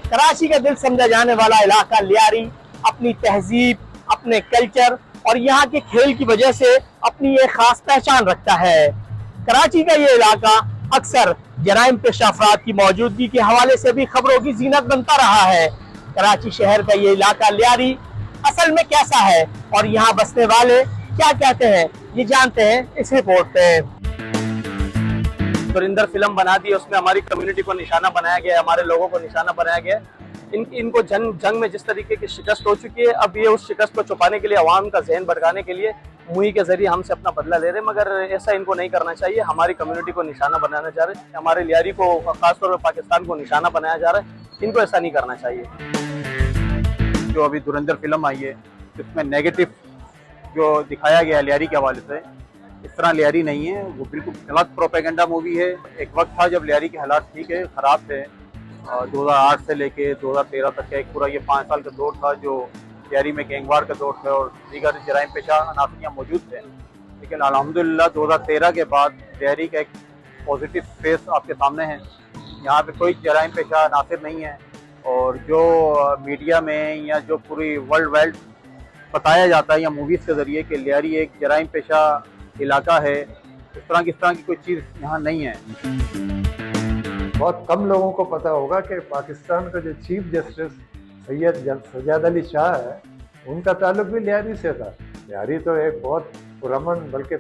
कराची का दिल समझा जाने वाला इलाका लियारी अपनी तहजीब, अपने कल्चर और यहाँ के खेल की वजह से अपनी एक खास पहचान रखता है। कराची का ये इलाका अक्सर जराइम पेशा अफराद की मौजूदगी के हवाले से भी खबरों की जीनत बनता रहा है। कराची शहर का ये इलाका लियारी असल में कैसा है और यहाँ बसने वाले क्या कहते हैं, ये जानते हैं इस रिपोर्ट पे। सुरिंदर फिल्म बना दी, उसमें हमारी कम्युनिटी को निशाना बनाया गया, हमारे लोगों को निशाना बनाया गया। इनको जंग में जिस तरीके की शिकस्त हो चुकी है, अब ये उस शिकस्त को छुपाने के लिए, अवाम का जहन भटकाने के लिए मुहिम के जरिए हमसे अपना बदला ले रहे हैं। मगर ऐसा इनको नहीं करना चाहिए। हमारी कम्युनिटी को निशाना बनाना चाह रहे हैं, हमारे लियारी को, खासतौर पर पाकिस्तान को निशाना बनाया जा रहा है। इनको ऐसा नहीं करना चाहिए। जो अभी धुरंधर फिल्म आई है, जिसमें नेगेटिव जो दिखाया गया लियारी के हवाले से, इस तरह लियारी नहीं है। वो बिल्कुल गलत प्रोपेगेंडा मूवी है। एक वक्त था जब लियारी के हालात ठीक है, ख़राब थे। 2008 से लेके 2013 तक का एक पूरा ये 5 साल का दौर था जो लियारी में गैंगवार का दौर था और दीगर जराइम पेशा अनासरियाँ मौजूद थे। लेकिन अल्हम्दुलिल्लाह 2013 के बाद लियारी का एक पॉजिटिव फेस आपके सामने है। यहाँ पे कोई जराइम पेशा अनासर नहीं है और जो मीडिया में या जो पूरी वर्ल्ड वाइड बताया जाता है या मूवीज़ के ज़रिए कि लियारी एक जराइम पेशा इलाका है, इस तरह की कोई चीज़ यहाँ नहीं है। बहुत कम लोगों को पता होगा कि पाकिस्तान का जो चीफ जस्टिस सैयद सजाद अली शाह है, उनका ताल्लुक भी लियारी से था। लियारी तो एक बहुत पुरअमन बल्कि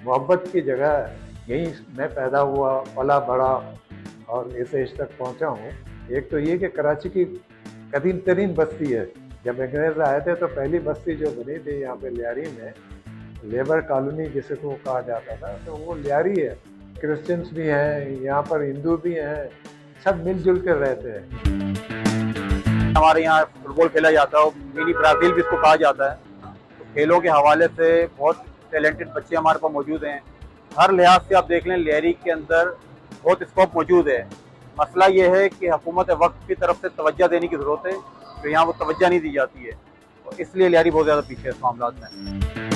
मोहब्बत की जगह है। यहीं मैं पैदा हुआ, पला बड़ा और इस एज तक पहुँचा हूँ। एक तो ये कि कराची की कदीम तरीन बस्ती है। जब अंग्रेज़ आए थे तो पहली बस्ती जो बनी थी यहाँ पे लियारी में, लेबर कॉलोनी जिसे को कहा जाता था, तो वो लियारी है। क्रिश्चियंस भी हैं यहाँ पर, हिंदू भी हैं, सब मिलजुल कर रहते हैं। हमारे यहाँ फुटबॉल खेला जाता है, मिनी ब्राज़ील भी इसको कहा जाता है। तो खेलों के हवाले से बहुत टैलेंटेड बच्चे हमारे पास मौजूद हैं। हर लिहाज से आप देख लें, लियारी के अंदर बहुत स्कोप मौजूद है। मसला ये है कि हुकूमत वक्त की तरफ से तवज्जो देने की ज़रूरत है, तो यहाँ वो तवज्जो नहीं दी जाती है, तो इसलिए लियारी बहुत ज़्यादा पीछे है इस मामला में।